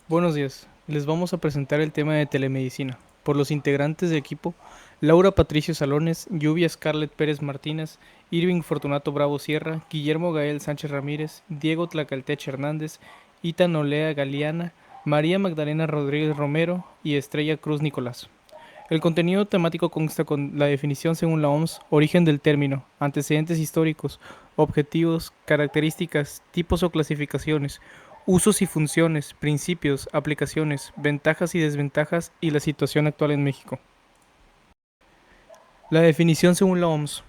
Buenos días, les vamos a presentar el tema de telemedicina. Por los integrantes de equipo, Laura Patricio Salones, Lluvia Scarlett Pérez Martínez, Irving Fortunato Bravo Sierra, Guillermo Gael Sánchez Ramírez, Diego Tlacaltech Hernández, Ita Nolea Galeana, María Magdalena Rodríguez Romero y Estrella Cruz Nicolás. El contenido temático consta con la definición según la OMS, origen del término, antecedentes históricos, objetivos, características, tipos o clasificaciones, usos y funciones, principios, aplicaciones, ventajas y desventajas y la situación actual en México. La definición según la OMS.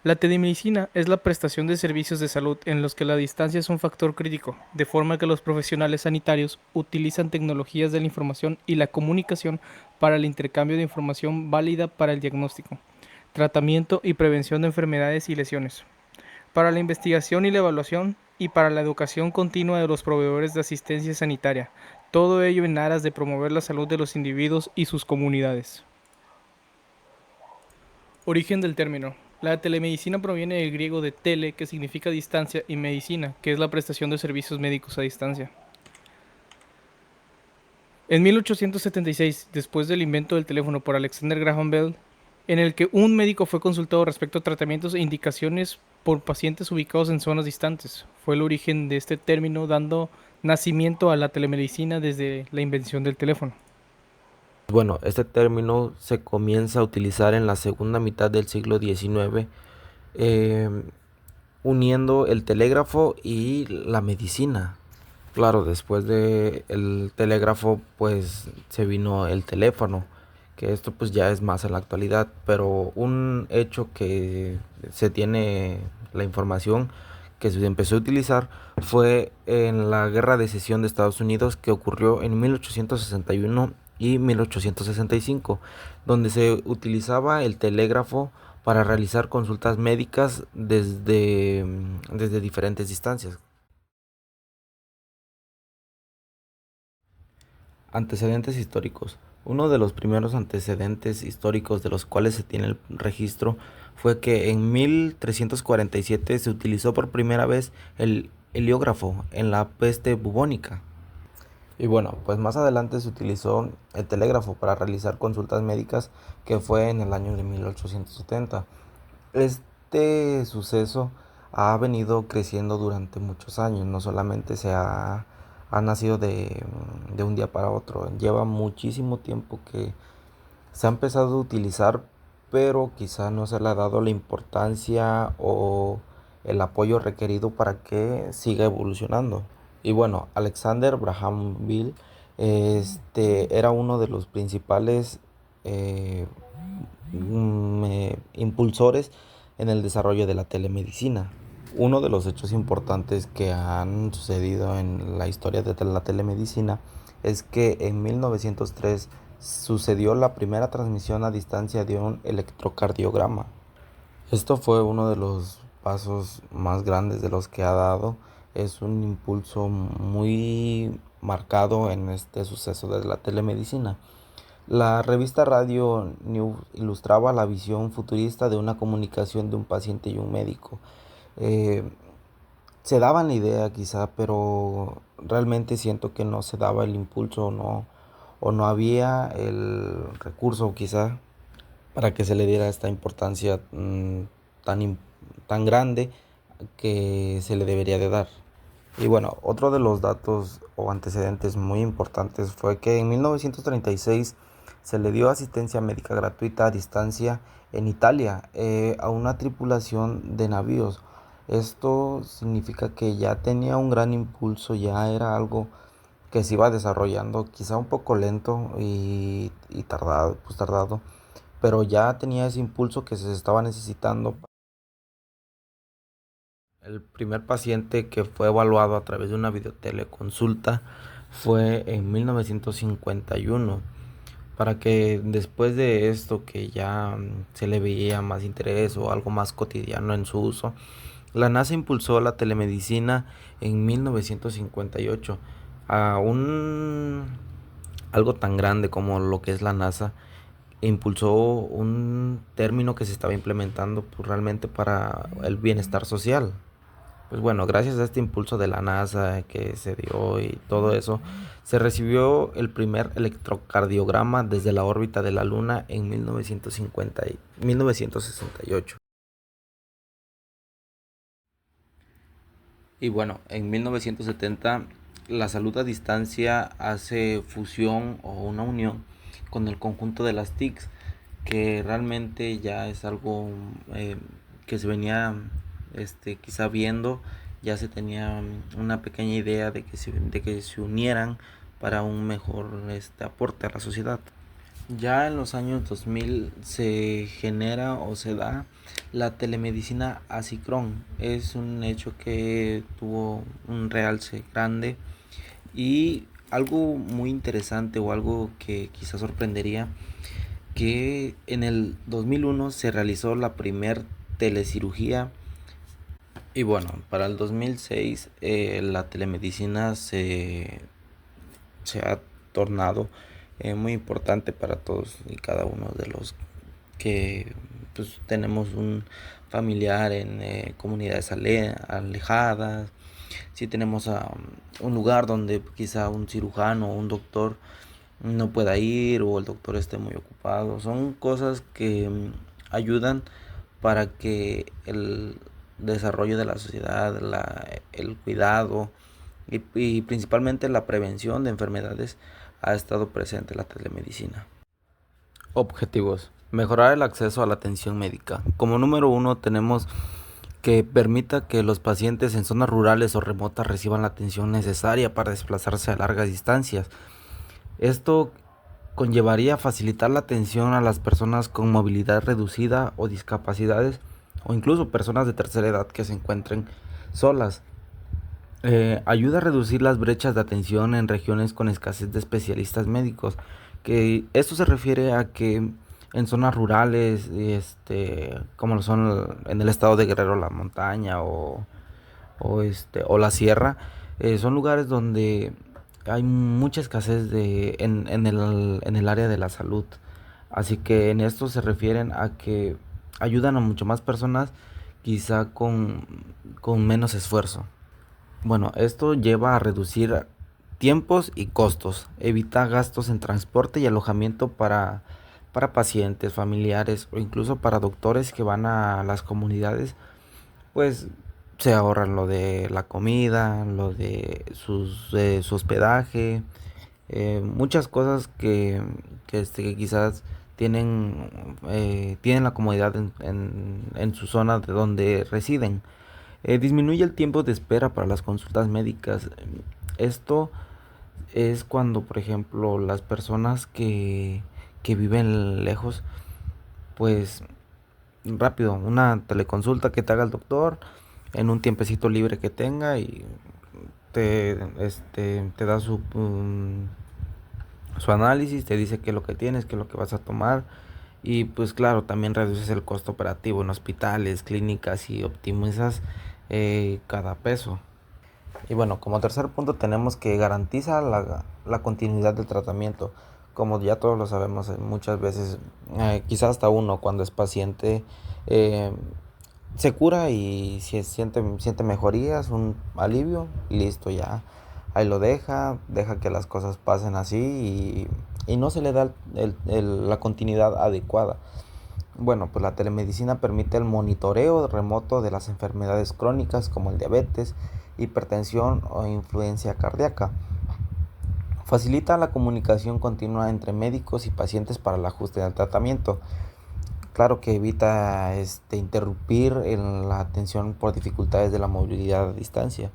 La telemedicina es la prestación de servicios de salud en los que la distancia es un factor crítico, de forma que los profesionales sanitarios utilizan tecnologías de la información y la comunicación para el intercambio de información válida para el diagnóstico, tratamiento y prevención de enfermedades y lesiones, para la investigación y la evaluación y para la educación continua de los proveedores de asistencia sanitaria, todo ello en aras de promover la salud de los individuos y sus comunidades. Origen del término. La telemedicina proviene del griego de tele, que significa distancia, y medicina, que es la prestación de servicios médicos a distancia. En 1876, después del invento del teléfono por Alexander Graham Bell, en el que un médico fue consultado respecto a tratamientos e indicaciones por pacientes ubicados en zonas distantes, fue el origen de este término, dando nacimiento a la telemedicina desde la invención del teléfono. Bueno, este término se comienza a utilizar en la segunda mitad del siglo XIX, eh, uniendo el telégrafo y la medicina. Claro, después de el telégrafo, pues se vino el teléfono, que esto pues ya es más en la actualidad, pero un hecho que se tiene la información que se empezó a utilizar fue en la Guerra de Secesión de Estados Unidos, que ocurrió en 1861 y 1865, donde se utilizaba el telégrafo para realizar consultas médicas desde diferentes distancias. Antecedentes históricos. Uno de los primeros antecedentes históricos de los cuales se tiene el registro fue que en 1347 se utilizó por primera vez el heliógrafo en la peste bubónica. Y bueno, pues más adelante se utilizó el telégrafo para realizar consultas médicas, que fue en el año de 1870. Este suceso ha venido creciendo durante muchos años, no solamente ha nacido de un día para otro, lleva muchísimo tiempo que se ha empezado a utilizar, pero quizá no se le ha dado la importancia o el apoyo requerido para que siga evolucionando. Y bueno, Alexander Graham Bell era uno de los principales eh, impulsores en el desarrollo de la telemedicina. Uno de los hechos importantes que han sucedido en la historia de la telemedicina es que en 1903 sucedió la primera transmisión a distancia de un electrocardiograma. Esto fue uno de los pasos más grandes de los que ha dado. Es un impulso muy marcado en este suceso de la telemedicina. La revista Radio New ilustraba la visión futurista de una comunicación de un paciente y un médico. Eh, Se daban la idea quizá, pero realmente siento que no se daba el impulso o no había el recurso quizá para que se le diera esta importancia tan, tan grande que se le debería de dar. Y bueno, otro de los datos o antecedentes muy importantes fue que en 1936 se le dio asistencia médica gratuita a distancia en Italia a una tripulación de navíos. Esto significa que ya tenía un gran impulso, ya era algo que se iba desarrollando, quizá un poco lento y tardado, pues tardado, pero ya tenía ese impulso que se estaba necesitando. El primer paciente que fue evaluado a través de una videoteleconsulta fue en 1951, para que después de esto que ya se le veía más interés o algo más cotidiano en su uso, la NASA impulsó la telemedicina en 1958 a algo tan grande como lo que es la NASA. Impulsó un término que se estaba implementando pues, realmente para el bienestar social. Pues bueno, gracias a este impulso de la NASA que se dio y todo eso, se recibió el primer electrocardiograma desde la órbita de la Luna en 1968. Y bueno, en 1970 la salud a distancia hace fusión o una unión con el conjunto de las TICs, que realmente ya es algo que se venía quizá viendo, ya se tenía una pequeña idea de que se unieran para un mejor aporte a la sociedad. Ya en los años 2000 se genera o se da la telemedicina asíncrona. Es un hecho que tuvo un realce grande y algo muy interesante o algo que quizás sorprendería, que en el 2001 se realizó la primer telecirugía y bueno, para el 2006 la telemedicina se ha tornado muy importante para todos y cada uno de los que pues, tenemos un familiar en comunidades alejadas, si tenemos un lugar donde quizá un cirujano o un doctor no pueda ir o el doctor esté muy ocupado. Son cosas que ayudan para que el desarrollo de la sociedad, el cuidado y principalmente la prevención de enfermedades ha estado presente en la telemedicina. Objetivos. Mejorar el acceso a la atención médica. Como número uno tenemos que permita que los pacientes en zonas rurales o remotas reciban la atención necesaria para desplazarse a largas distancias. Esto conllevaría facilitar la atención a las personas con movilidad reducida o discapacidades o incluso personas de tercera edad que se encuentren solas. Ayuda a reducir las brechas de atención en regiones con escasez de especialistas médicos, que esto se refiere a que en zonas rurales, como lo son en el estado de Guerrero, la montaña o la sierra, son lugares donde hay mucha escasez en el área de la salud. Así que en esto se refieren a que ayudan a mucho más personas, quizá con menos esfuerzo. Bueno, esto lleva a reducir tiempos y costos, evita gastos en transporte y alojamiento para pacientes, familiares o incluso para doctores que van a las comunidades, pues se ahorran lo de la comida, lo de su hospedaje, muchas cosas que quizás tienen la comodidad en su zona de donde residen. Disminuye el tiempo de espera para las consultas médicas. Esto es cuando, por ejemplo, las personas que viven lejos, pues rápido, una teleconsulta que te haga el doctor en un tiempecito libre que tenga y te da su análisis, te dice qué es lo que tienes, qué es lo que vas a tomar. Y pues claro, también reduces el costo operativo en hospitales, clínicas y optimizas cada peso. Y bueno, como tercer punto tenemos que garantiza la continuidad del tratamiento. Como ya todos lo sabemos, muchas veces, quizás hasta uno cuando es paciente, eh, se cura y si siente mejorías, un alivio, listo, ya ahí lo deja que las cosas pasen así y no se le da la continuidad adecuada. Bueno, pues la telemedicina permite el monitoreo remoto de las enfermedades crónicas como el diabetes, hipertensión o influencia cardíaca. Facilita la comunicación continua entre médicos y pacientes para el ajuste del tratamiento. Claro que evita interrumpir en la atención por dificultades de la movilidad a distancia.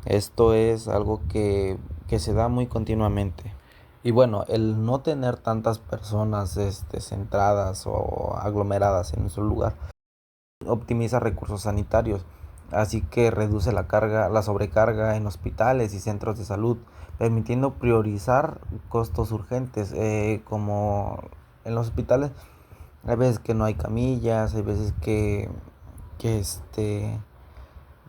Esto es algo que se da muy continuamente. Y bueno, el no tener tantas personas centradas o aglomeradas en un solo lugar optimiza recursos sanitarios, así que reduce la sobrecarga en hospitales y centros de salud, permitiendo priorizar costos urgentes, como en los hospitales hay veces que no hay camillas, hay veces que este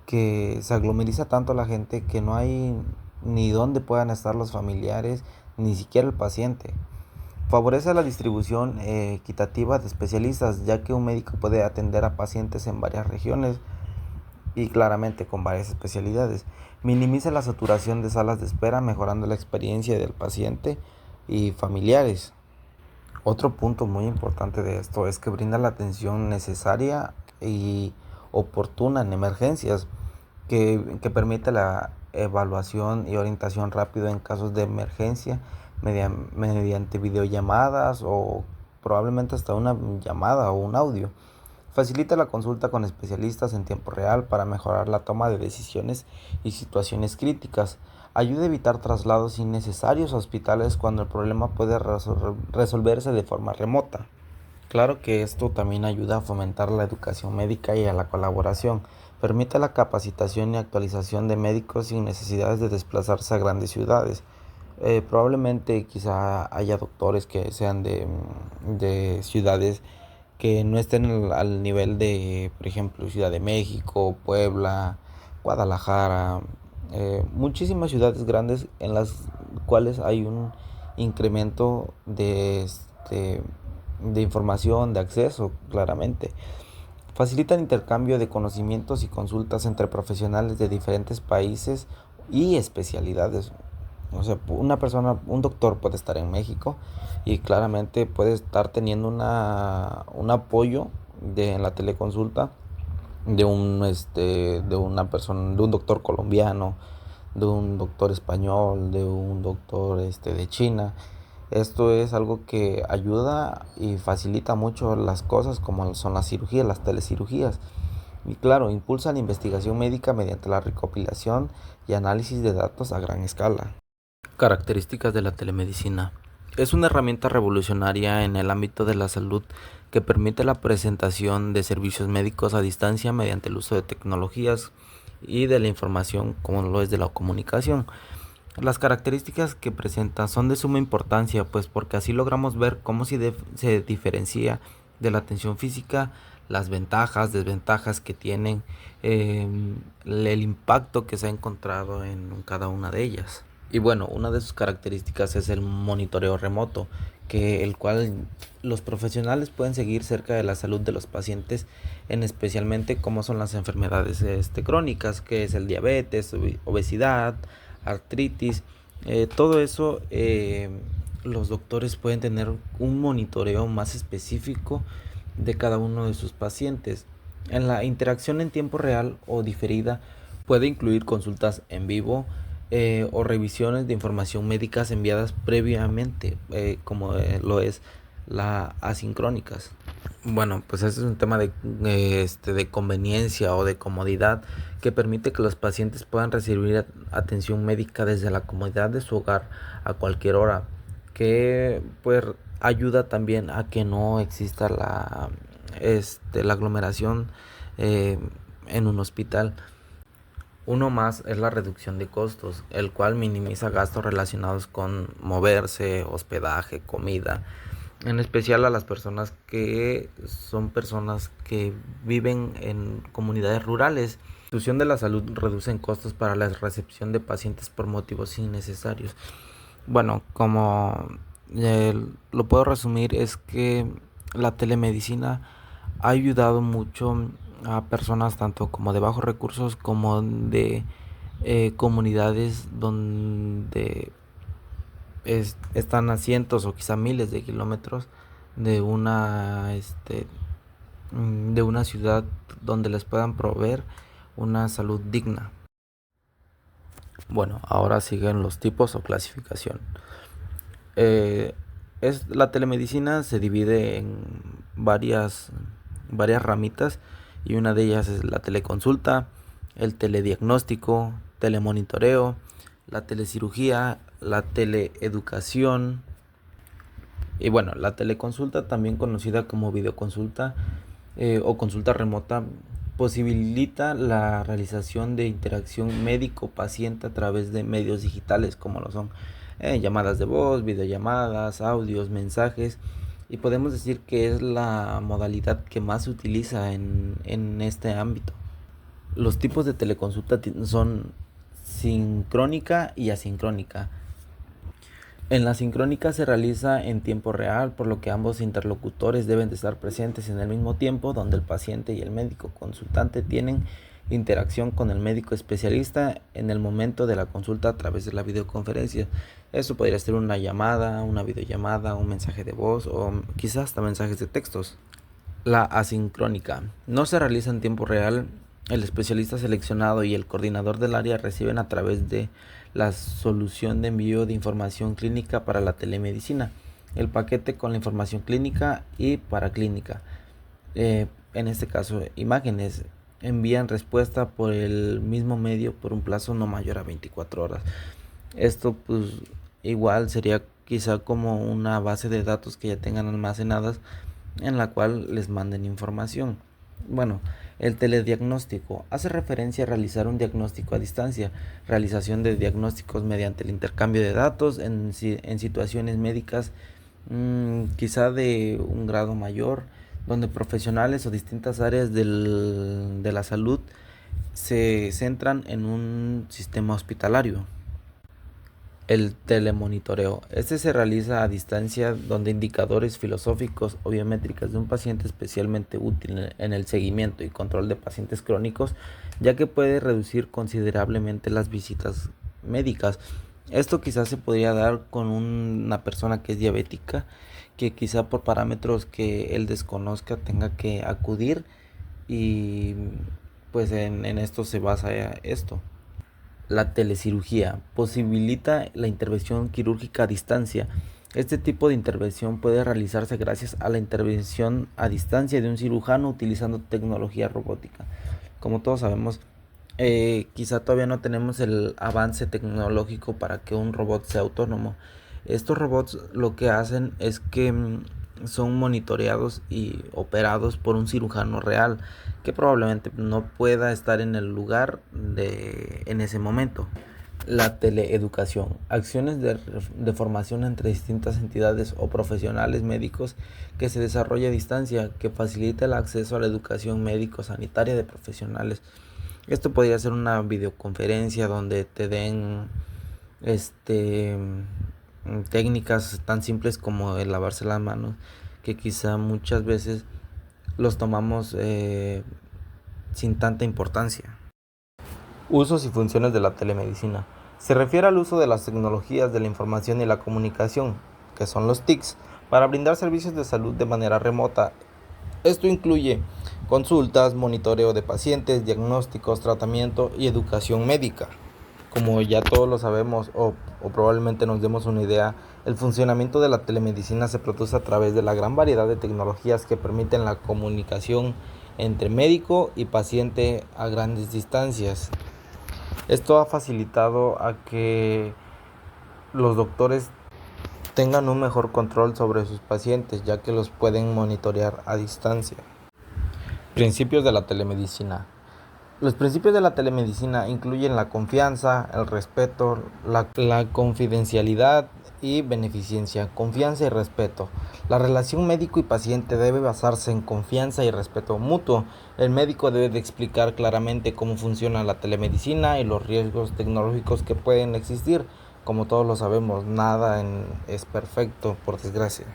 que se aglomeriza tanto la gente que no hay ni dónde puedan estar los familiares, ni siquiera el paciente. Favorece la distribución equitativa de especialistas, ya que un médico puede atender a pacientes en varias regiones y claramente con varias especialidades. Minimiza la saturación de salas de espera, mejorando la experiencia del paciente y familiares. Otro punto muy importante de esto es que brinda la atención necesaria y oportuna en emergencias, que permite la evaluación y orientación rápida en casos de emergencia mediante videollamadas o probablemente hasta una llamada o un audio. Facilita la consulta con especialistas en tiempo real para mejorar la toma de decisiones y situaciones críticas. Ayuda a evitar traslados innecesarios a hospitales cuando el problema puede resolverse de forma remota. Claro que esto también ayuda a fomentar la educación médica y a la colaboración. Permite la capacitación y actualización de médicos sin necesidades de desplazarse a grandes ciudades. Probablemente quizá haya doctores que sean de ciudades que no estén al nivel de, por ejemplo, Ciudad de México, Puebla, Guadalajara, muchísimas ciudades grandes en las cuales hay un incremento de información, de acceso, claramente. Facilita el intercambio de conocimientos y consultas entre profesionales de diferentes países y especialidades. O sea, una persona, un doctor puede estar en México y claramente puede estar teniendo un apoyo en la teleconsulta de una persona, de un doctor colombiano, de un doctor español, de un doctor de China. Esto es algo que ayuda y facilita mucho las cosas como son las cirugías, las telecirugías. Y claro, impulsa la investigación médica mediante la recopilación y análisis de datos a gran escala. Características de la telemedicina. Es una herramienta revolucionaria en el ámbito de la salud que permite la presentación de servicios médicos a distancia mediante el uso de tecnologías y de la información como lo es de la comunicación. Las características que presenta son de suma importancia, pues porque así logramos ver cómo se diferencia de la atención física, las ventajas, desventajas que tienen, el impacto que se ha encontrado en cada una de ellas. Y bueno, una de sus características es el monitoreo remoto, el cual los profesionales pueden seguir cerca de la salud de los pacientes, en especialmente cómo son las enfermedades crónicas, que es el diabetes, obesidad, artritis, todo eso. Los doctores pueden tener un monitoreo más específico de cada uno de sus pacientes. En la interacción en tiempo real o diferida puede incluir consultas en vivo, o revisiones de información médicas enviadas previamente, como lo es la asincrónicas. Bueno, pues ese es un tema de conveniencia o de comodidad que permite que los pacientes puedan recibir atención médica desde la comodidad de su hogar a cualquier hora, que pues ayuda también a que no exista la aglomeración en un hospital. Uno más es la reducción de costos, el cual minimiza gastos relacionados con moverse, hospedaje, comida, en especial a las personas que son personas que viven en comunidades rurales. La institución de la salud reduce costos para la recepción de pacientes por motivos innecesarios. Bueno, como lo puedo resumir, es que la telemedicina ha ayudado mucho a personas tanto como de bajos recursos como de comunidades donde están a cientos o quizá miles de kilómetros de de una ciudad donde les puedan proveer una salud digna. Bueno, ahora siguen los tipos o clasificación. Eh, la telemedicina se divide en varias ramitas, y una de ellas es la teleconsulta, el telediagnóstico, telemonitoreo, la telecirugía, la teleeducación. Y bueno, la teleconsulta, también conocida como videoconsulta o consulta remota, posibilita la realización de interacción médico-paciente a través de medios digitales como lo son llamadas de voz, videollamadas, audios, mensajes, y podemos decir que es la modalidad que más se utiliza en este ámbito. Los tipos de teleconsulta son sincrónica y asincrónica. En la sincrónica se realiza en tiempo real, por lo que ambos interlocutores deben de estar presentes en el mismo tiempo, donde el paciente y el médico consultante tienen interacción con el médico especialista en el momento de la consulta a través de la videoconferencia. Esto podría ser una llamada, una videollamada, un mensaje de voz o quizás hasta mensajes de textos. La asincrónica no se realiza en tiempo real. El especialista seleccionado y el coordinador del área reciben a través de la solución de envío de información clínica para la telemedicina, el paquete con la información clínica y paraclínica. En este caso, imágenes envían respuesta por el mismo medio por un plazo no mayor a 24 horas. Esto pues igual sería quizá como una base de datos que ya tengan almacenadas en la cual les manden información. Bueno, el telediagnóstico hace referencia a realizar un diagnóstico a distancia, realización de diagnósticos mediante el intercambio de datos en situaciones médicas quizá de un grado mayor, donde profesionales o distintas áreas de la salud se centran en un sistema hospitalario. El telemonitoreo. Este se realiza a distancia donde indicadores filosóficos o biométricas de un paciente especialmente útil en el seguimiento y control de pacientes crónicos, ya que puede reducir considerablemente las visitas médicas. Esto quizás se podría dar con una persona que es diabética, que quizá por parámetros que él desconozca tenga que acudir y pues en esto se basa esto. La telecirugía posibilita la intervención quirúrgica a distancia. Este tipo de intervención puede realizarse gracias a la intervención a distancia de un cirujano utilizando tecnología robótica. Como todos sabemos, quizá todavía no tenemos el avance tecnológico para que un robot sea autónomo. Estos robots lo que hacen es que son monitoreados y operados por un cirujano real que probablemente no pueda estar en el lugar en ese momento. La teleeducación, acciones de formación entre distintas entidades o profesionales médicos que se desarrolla a distancia, que facilita el acceso a la educación médico-sanitaria de profesionales. Esto podría ser una videoconferencia donde te den técnicas tan simples como el lavarse las manos, que quizá muchas veces los tomamos sin tanta importancia. Usos y funciones de la telemedicina. Se refiere al uso de las tecnologías de la información y la comunicación, que son los TICs, para brindar servicios de salud de manera remota. Esto incluye consultas, monitoreo de pacientes, diagnósticos, tratamiento y educación médica. Como ya todos lo sabemos o probablemente nos demos una idea, el funcionamiento de la telemedicina se produce a través de la gran variedad de tecnologías que permiten la comunicación entre médico y paciente a grandes distancias. Esto ha facilitado a que los doctores tengan un mejor control sobre sus pacientes, ya que los pueden monitorear a distancia. Principios de la telemedicina. Los principios de la telemedicina incluyen la confianza, el respeto, la confidencialidad y beneficencia. Confianza y respeto. La relación médico y paciente debe basarse en confianza y respeto mutuo. El médico debe de explicar claramente cómo funciona la telemedicina y los riesgos tecnológicos que pueden existir. Como todos lo sabemos, nada es perfecto, por desgracia.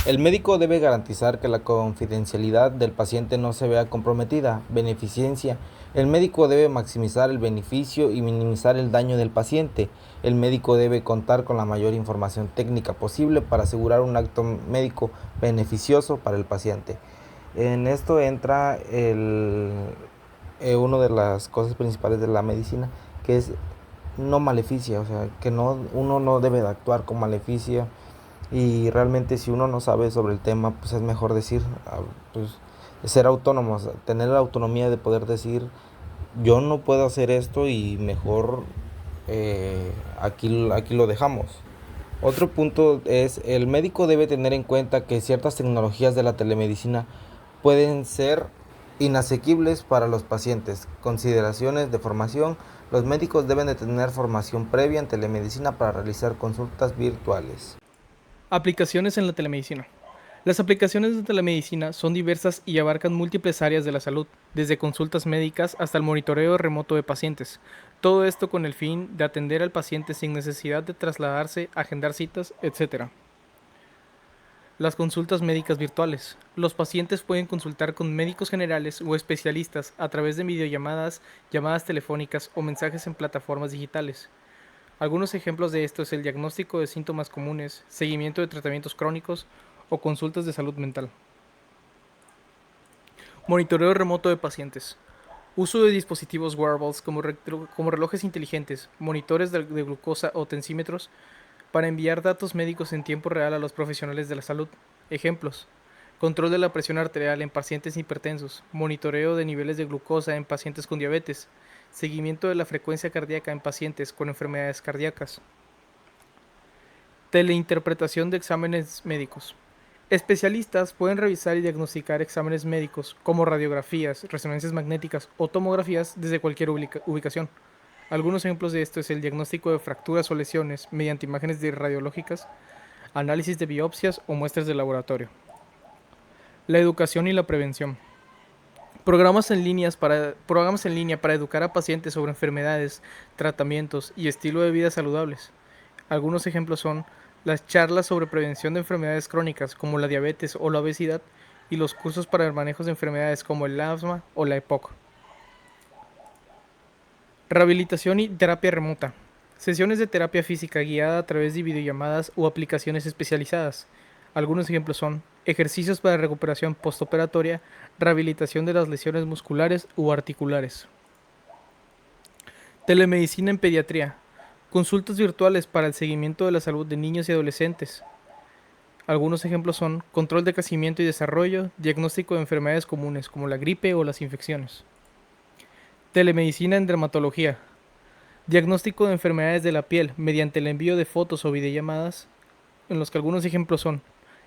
El médico debe garantizar que la confidencialidad del paciente no se vea comprometida. Beneficencia. El médico debe maximizar el beneficio y minimizar el daño del paciente. El médico debe contar con la mayor información técnica posible para asegurar un acto médico beneficioso para el paciente. En esto entra una de las cosas principales de la medicina, que es no maleficia, o sea, que uno no debe de actuar con maleficia. Y realmente si uno no sabe sobre el tema, pues es mejor decir, pues, ser autónomos, tener la autonomía de poder decir, yo no puedo hacer esto y mejor aquí lo dejamos. Otro punto es, el médico debe tener en cuenta que ciertas tecnologías de la telemedicina pueden ser inasequibles para los pacientes. Consideraciones de formación. Los médicos deben de tener formación previa en telemedicina para realizar consultas virtuales. Aplicaciones en la telemedicina. Las aplicaciones de telemedicina son diversas y abarcan múltiples áreas de la salud, desde consultas médicas hasta el monitoreo remoto de pacientes. Todo esto con el fin de atender al paciente sin necesidad de trasladarse, agendar citas, etc. Las consultas médicas virtuales. Los pacientes pueden consultar con médicos generales o especialistas a través de videollamadas, llamadas telefónicas o mensajes en plataformas digitales. Algunos ejemplos de esto es el diagnóstico de síntomas comunes, seguimiento de tratamientos crónicos o consultas de salud mental. Monitoreo remoto de pacientes. Uso de dispositivos wearables como relojes inteligentes, monitores de glucosa o tensímetros para enviar datos médicos en tiempo real a los profesionales de la salud. Ejemplos: control de la presión arterial en pacientes hipertensos, monitoreo de niveles de glucosa en pacientes con diabetes, seguimiento de la frecuencia cardíaca en pacientes con enfermedades cardíacas. Teleinterpretación de exámenes médicos. Especialistas pueden revisar y diagnosticar exámenes médicos como radiografías, resonancias magnéticas o tomografías desde cualquier ubicación. Algunos ejemplos de esto es el diagnóstico de fracturas o lesiones mediante imágenes radiológicas, análisis de biopsias o muestras de laboratorio. La educación y la prevención. Programas en línea para educar a pacientes sobre enfermedades, tratamientos y estilo de vida saludables. Algunos ejemplos son las charlas sobre prevención de enfermedades crónicas como la diabetes o la obesidad y los cursos para el manejo de enfermedades como el asma o la EPOC. Rehabilitación y terapia remota. Sesiones de terapia física guiada a través de videollamadas o aplicaciones especializadas. Algunos ejemplos son ejercicios para recuperación postoperatoria, rehabilitación de las lesiones musculares u articulares. Telemedicina en pediatría. Consultas virtuales para el seguimiento de la salud de niños y adolescentes. Algunos ejemplos son control de crecimiento y desarrollo, diagnóstico de enfermedades comunes como la gripe o las infecciones. Telemedicina en dermatología. Diagnóstico de enfermedades de la piel mediante el envío de fotos o videollamadas, en los que algunos ejemplos son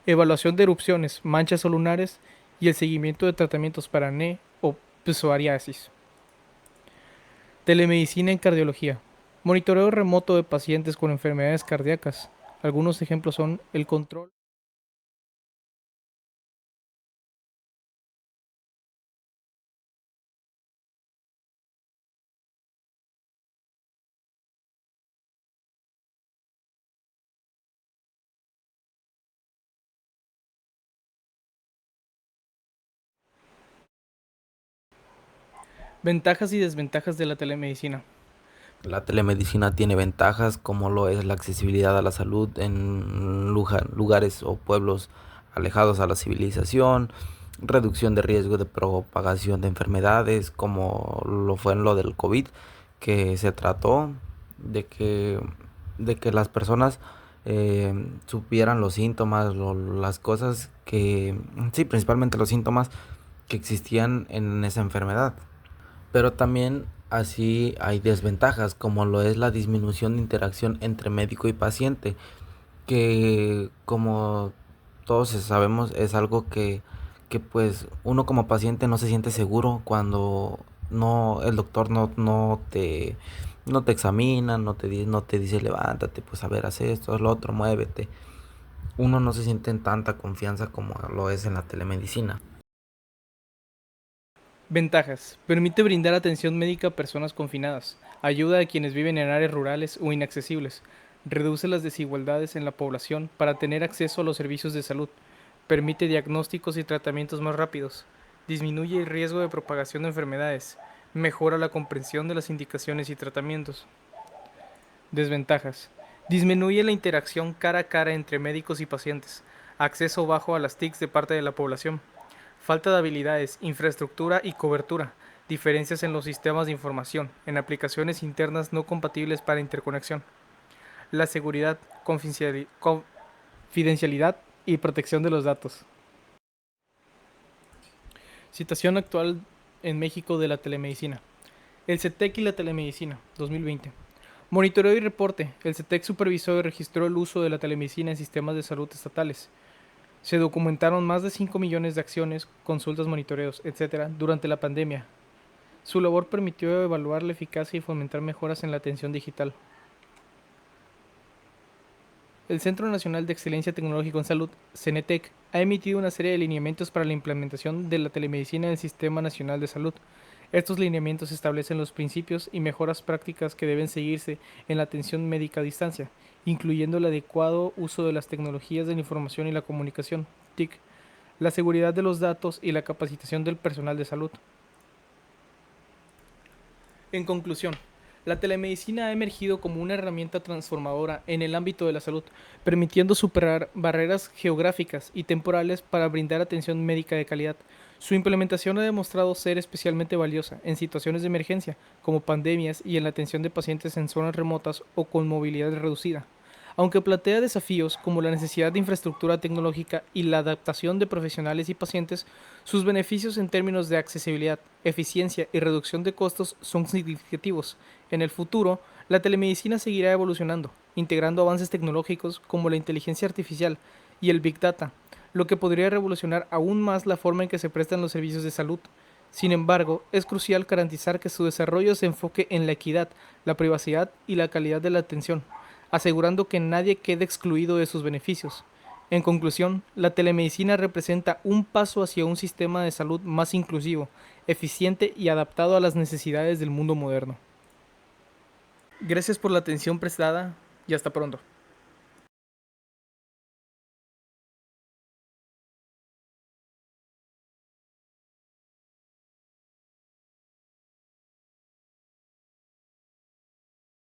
evaluación de erupciones, manchas o lunares y el seguimiento de tratamientos para acné o psoriasis. Telemedicina en cardiología. Monitoreo remoto de pacientes con enfermedades cardíacas. Algunos ejemplos son el control. Ventajas y desventajas de la telemedicina. La telemedicina tiene ventajas como lo es la accesibilidad a la salud en lugares o pueblos alejados a la civilización, reducción de riesgo de propagación de enfermedades como lo fue en lo del COVID, que se trató de que, de que las personas supieran los síntomas, las cosas que, sí, principalmente los síntomas que existían en esa enfermedad. Pero también así hay desventajas, como lo es la disminución de interacción entre médico y paciente, que como todos sabemos es algo que pues uno como paciente no se siente seguro cuando no el doctor no te examina, no te dice levántate, pues a ver, haz esto, haz lo otro, muévete. Uno no se siente en tanta confianza como lo es en la telemedicina. Ventajas. Permite brindar atención médica a personas confinadas. Ayuda a quienes viven en áreas rurales o inaccesibles. Reduce las desigualdades en la población para tener acceso a los servicios de salud. Permite diagnósticos y tratamientos más rápidos. Disminuye el riesgo de propagación de enfermedades. Mejora la comprensión de las indicaciones y tratamientos. Desventajas. Disminuye la interacción cara a cara entre médicos y pacientes. Acceso bajo a las TICs de parte de la población. Falta de habilidades, infraestructura y cobertura. Diferencias en los sistemas de información, en aplicaciones internas no compatibles para interconexión. La seguridad, confidencialidad y protección de los datos. Situación actual en México de la telemedicina. El CETEC y la telemedicina, 2020. Monitoreo y reporte. El CETEC supervisó y registró el uso de la telemedicina en sistemas de salud estatales. Se documentaron más de 5 millones de acciones, consultas, monitoreos, etc. durante la pandemia. Su labor permitió evaluar la eficacia y fomentar mejoras en la atención digital. El Centro Nacional de Excelencia Tecnológica en Salud, CENETEC, ha emitido una serie de lineamientos para la implementación de la telemedicina en el Sistema Nacional de Salud. Estos lineamientos establecen los principios y mejoras prácticas que deben seguirse en la atención médica a distancia, incluyendo el adecuado uso de las tecnologías de la información y la comunicación, TIC, la seguridad de los datos y la capacitación del personal de salud. En conclusión, la telemedicina ha emergido como una herramienta transformadora en el ámbito de la salud, permitiendo superar barreras geográficas y temporales para brindar atención médica de calidad. Su implementación ha demostrado ser especialmente valiosa en situaciones de emergencia, como pandemias y en la atención de pacientes en zonas remotas o con movilidad reducida. Aunque plantea desafíos como la necesidad de infraestructura tecnológica y la adaptación de profesionales y pacientes, sus beneficios en términos de accesibilidad, eficiencia y reducción de costos son significativos. En el futuro, la telemedicina seguirá evolucionando, integrando avances tecnológicos como la inteligencia artificial y el Big Data, lo que podría revolucionar aún más la forma en que se prestan los servicios de salud. Sin embargo, es crucial garantizar que su desarrollo se enfoque en la equidad, la privacidad y la calidad de la atención, asegurando que nadie quede excluido de sus beneficios. En conclusión, la telemedicina representa un paso hacia un sistema de salud más inclusivo, eficiente y adaptado a las necesidades del mundo moderno. Gracias por la atención prestada y hasta pronto.